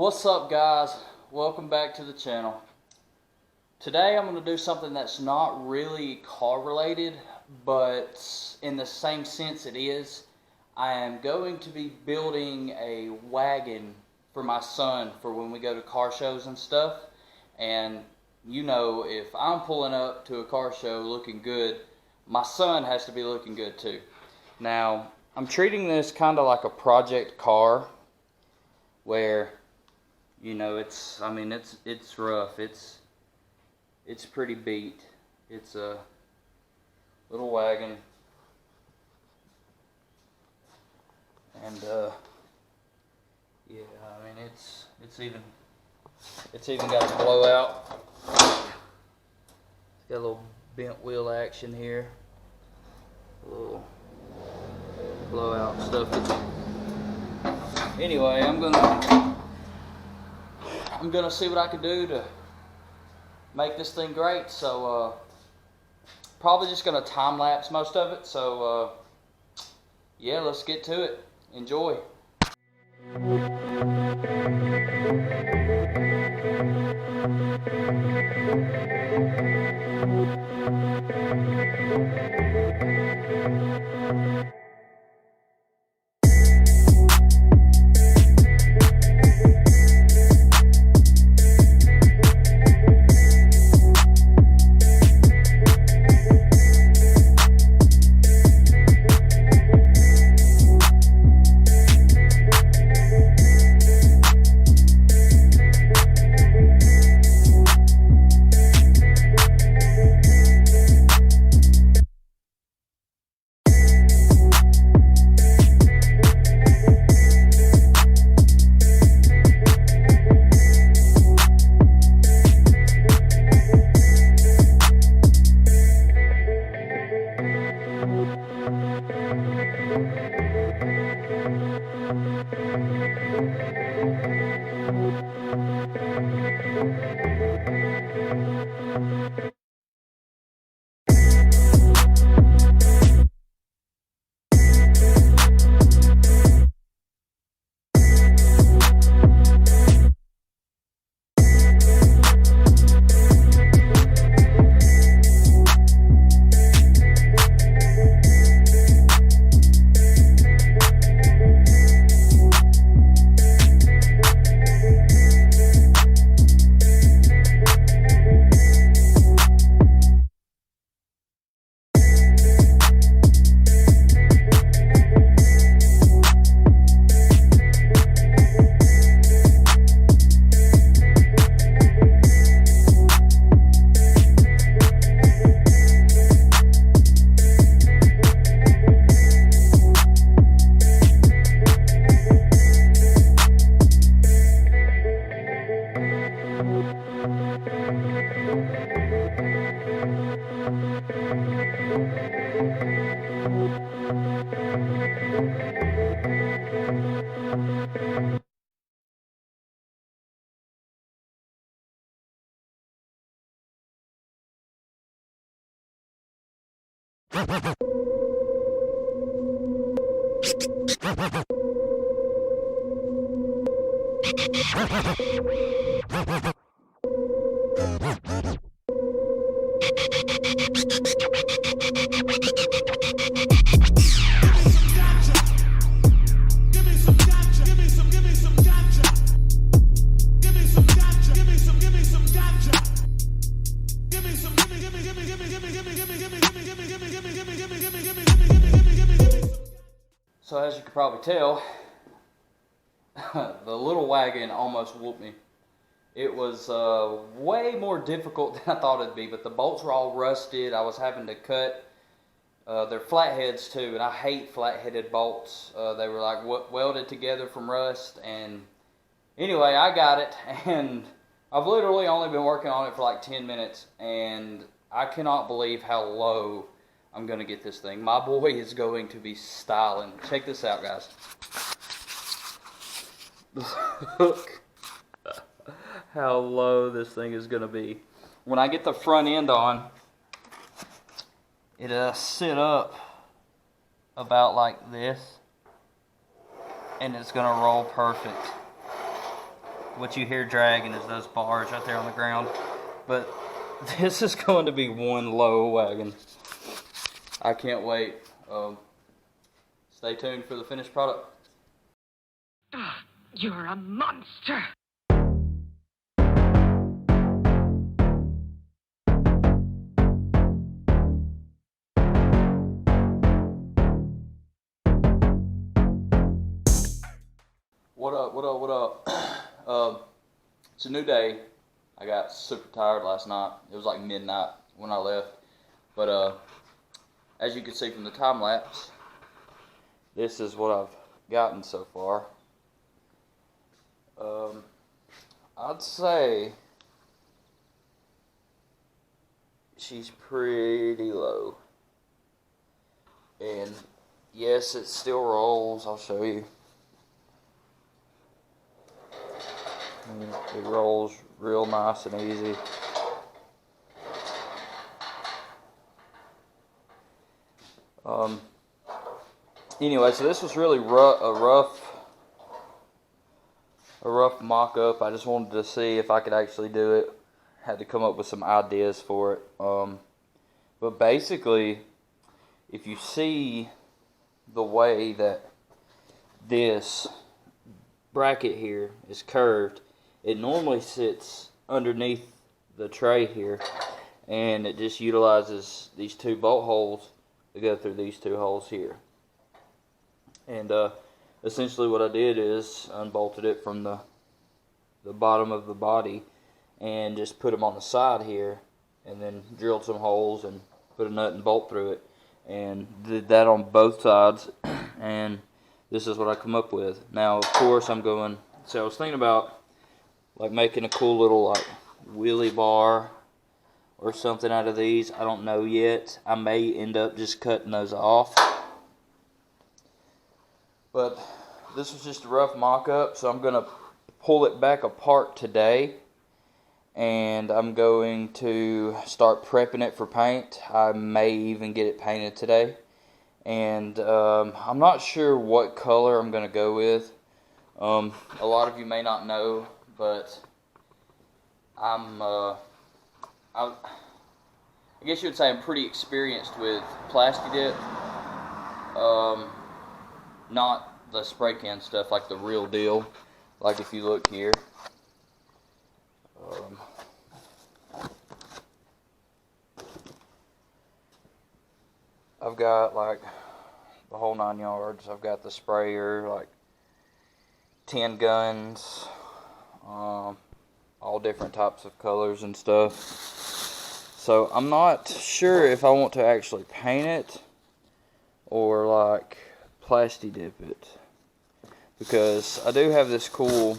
What's up, guys? Welcome back to the channel. Today I'm going to do something that's not really car related, but in the same sense it is. I am going to be building a wagon for my son for when we go to car shows and stuff. And you know, if I'm pulling up to a car show looking good, my son has to be looking good too. Now, I'm treating this kind of like a project car where, you know, it's rough. It's pretty beat. It's a little wagon. And yeah, I mean it's even got a blowout. It's got a little bent wheel action here. A little blowout stuff. Anyway, I'm gonna see what I can do to make this thing great. So probably just gonna time lapse most of it. So yeah, let's get to it. Enjoy. So as you can probably tell, the little wagon almost whooped me. It was way more difficult than I thought it'd be, but the bolts were all rusted. I was having to cut. They're flatheads too, and I hate flat-headed bolts. They were like welded together from rust, and anyway, I got it, and I've literally only been working on it for like 10 minutes, and I cannot believe how low I'm going to get this thing. My boy is going to be styling. Check this out, guys. Look how low this thing is going to be. When I get the front end on, it'll sit up about like this, and it's going to roll perfect. what you hear dragging is those bars right there on the ground. But this is going to be one low wagon. I can't wait. Stay tuned for the finished product. You're a monster! What up, what up, what up? It's a new day. I got super tired last night. It was like midnight when I left. But as you can see from the time lapse, this is what I've gotten so far. I'd say she's pretty low. And yes, it still rolls. I'll show you. It rolls real nice and easy. Anyway, so this was really a rough mock-up. I just wanted to see if I could actually do it. Had to come up with some ideas for it. But basically, if you see the way that this bracket here is curved, it normally sits underneath the tray here, and it just utilizes these two bolt holes to go through these two holes here. And essentially what I did is unbolted it from the bottom of the body and just put them on the side here, and then drilled some holes and put a nut and bolt through it, and did that on both sides. And this is what I come up with. Now, of course, I was thinking about like making a cool little like wheelie bar or something out of these. I don't know yet. I may end up just cutting those off. But this was just a rough mock-up, so I'm going to pull it back apart today, and I'm going to start prepping it for paint. I may even get it painted today. And I'm not sure what color I'm going to go with. A lot of you may not know, but I guess you would say I'm pretty experienced with Plasti Dip. Not the spray can stuff, like the real deal. Like if you look here. I've got like the whole 9 yards. I've got the sprayer, like 10 guns, all different types of colors and stuff. So I'm not sure if I want to actually paint it or like Plasti Dip it, because I do have this cool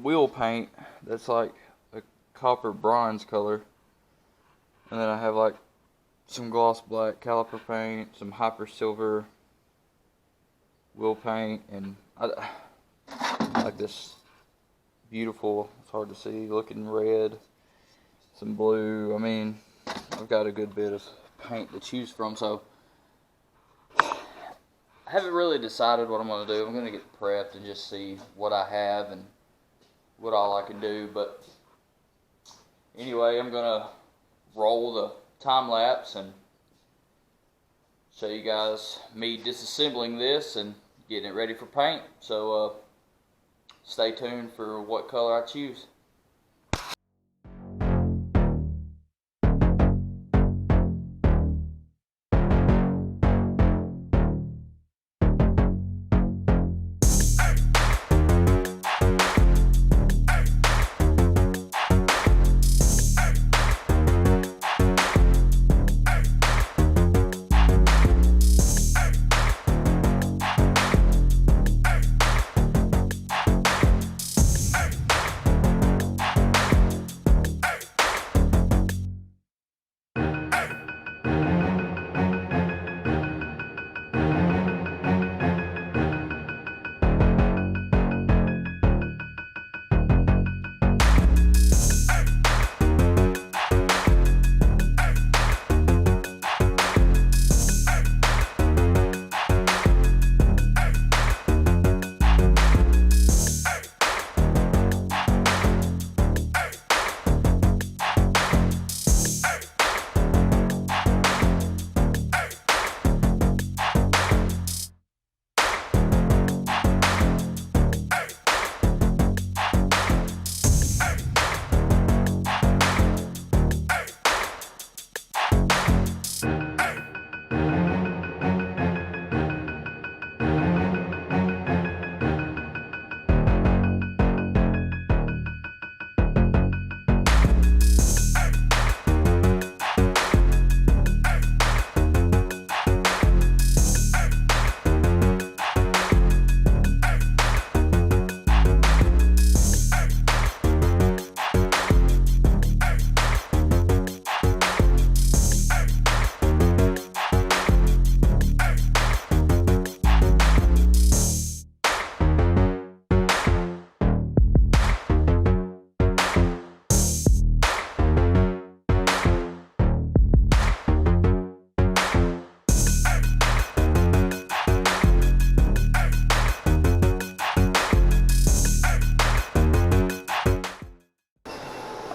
wheel paint that's like a copper bronze color, and then I have like some gloss black caliper paint, some hyper silver wheel paint, and I like this beautiful, it's hard to see, looking red, some blue. I mean, I've got a good bit of paint to choose from, so I haven't really decided what I'm going to do. I'm going to get prepped and just see what I have and what all I can do. But anyway, I'm going to roll the time lapse and show you guys me disassembling this and getting it ready for paint. So stay tuned for what color I choose.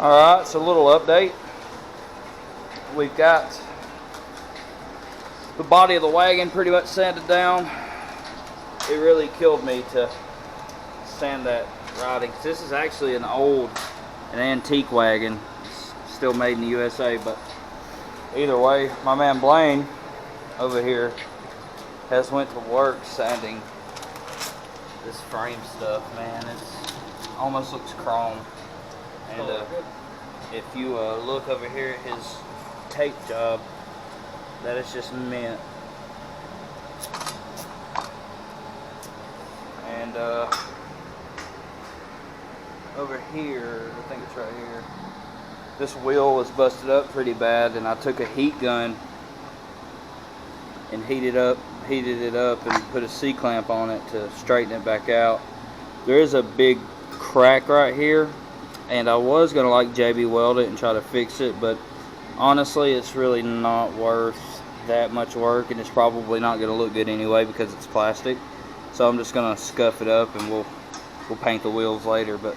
Alright, so a little update. We've got the body of the wagon pretty much sanded down. It really killed me to sand that riding. This is actually an antique wagon. It's still made in the USA, but either way, my man Blaine over here has went to work sanding this frame stuff. Man, it almost looks chrome. And if you look over here at his tape job, that is just mint. And over here, I think it's right here, this wheel was busted up pretty bad, and I took a heat gun and heated it up and put a C-clamp on it to straighten it back out. There is a big crack right here, and I was gonna like JB weld it and try to fix it, but honestly it's really not worth that much work, and it's probably not gonna look good anyway because it's plastic. So I'm just gonna scuff it up and we'll paint the wheels later. But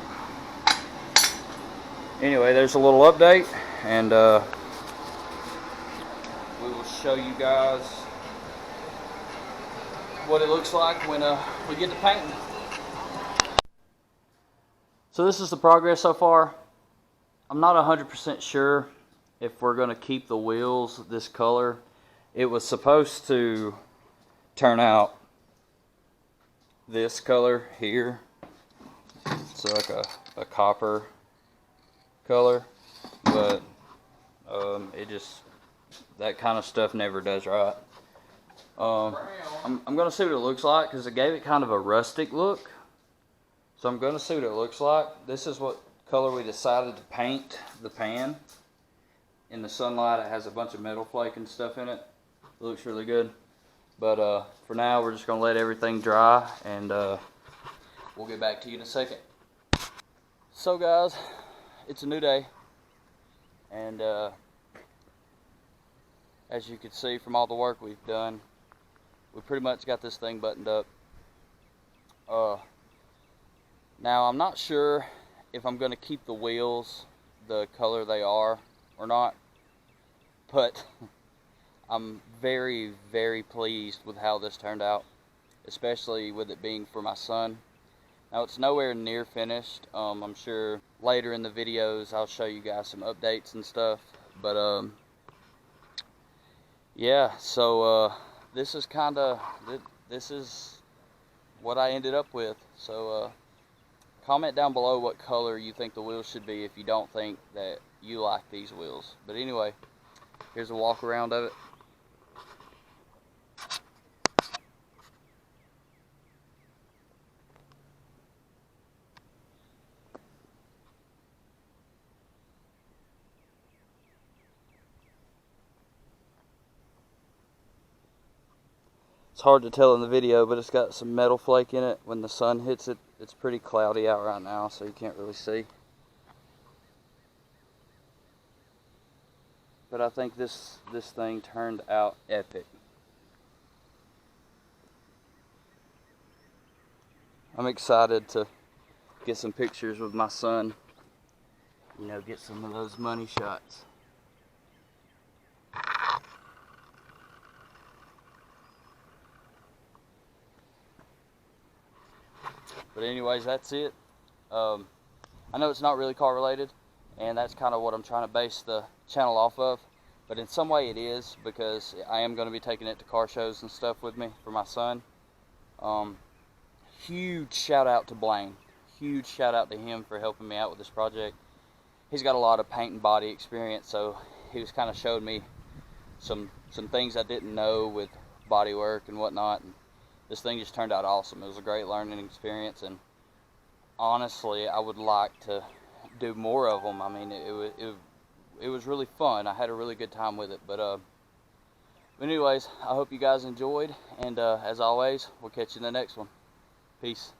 anyway, there's a little update, and we will show you guys what it looks like when we get to painting. So this is the progress so far. I'm not 100% sure if we're going to keep the wheels this color. It was supposed to turn out this color here. It's like a copper color, but it just, that kind of stuff never does right. I'm going to see what it looks like because it gave it kind of a rustic look. So I'm going to see what it looks like. This is what color we decided to paint the pan. In the sunlight, it has a bunch of metal flake and stuff in it. It looks really good. But for now, we're just going to let everything dry, and we'll get back to you in a second. So guys, it's a new day. And as you can see from all the work we've done, we pretty much got this thing buttoned up. Now, I'm not sure if I'm going to keep the wheels the color they are or not, but I'm very, very pleased with how this turned out, especially with it being for my son. Now, it's nowhere near finished. I'm sure later in the videos I'll show you guys some updates and stuff, but yeah, so this is what I ended up with. So comment down below what color you think the wheels should be if you don't think that you like these wheels. But anyway, here's a walk around of it. It's hard to tell in the video, but it's got some metal flake in it. When the sun hits it, it's pretty cloudy out right now, so you can't really see. But I think this thing turned out epic. I'm excited to get some pictures with my son. You know, get some of those money shots. But anyways, that's it. I know it's not really car related, and that's kind of what I'm trying to base the channel off of. But in some way it is, because I am going to be taking it to car shows and stuff with me for my son. Huge shout out to Blaine. Huge shout out to him for helping me out with this project. He's got a lot of paint and body experience, so he was kind of showing me some things I didn't know with bodywork and whatnot. And this thing just turned out awesome. It was a great learning experience, and honestly, I would like to do more of them. I mean, it was really fun. I had a really good time with it. But anyways, I hope you guys enjoyed, and as always, we'll catch you in the next one. Peace.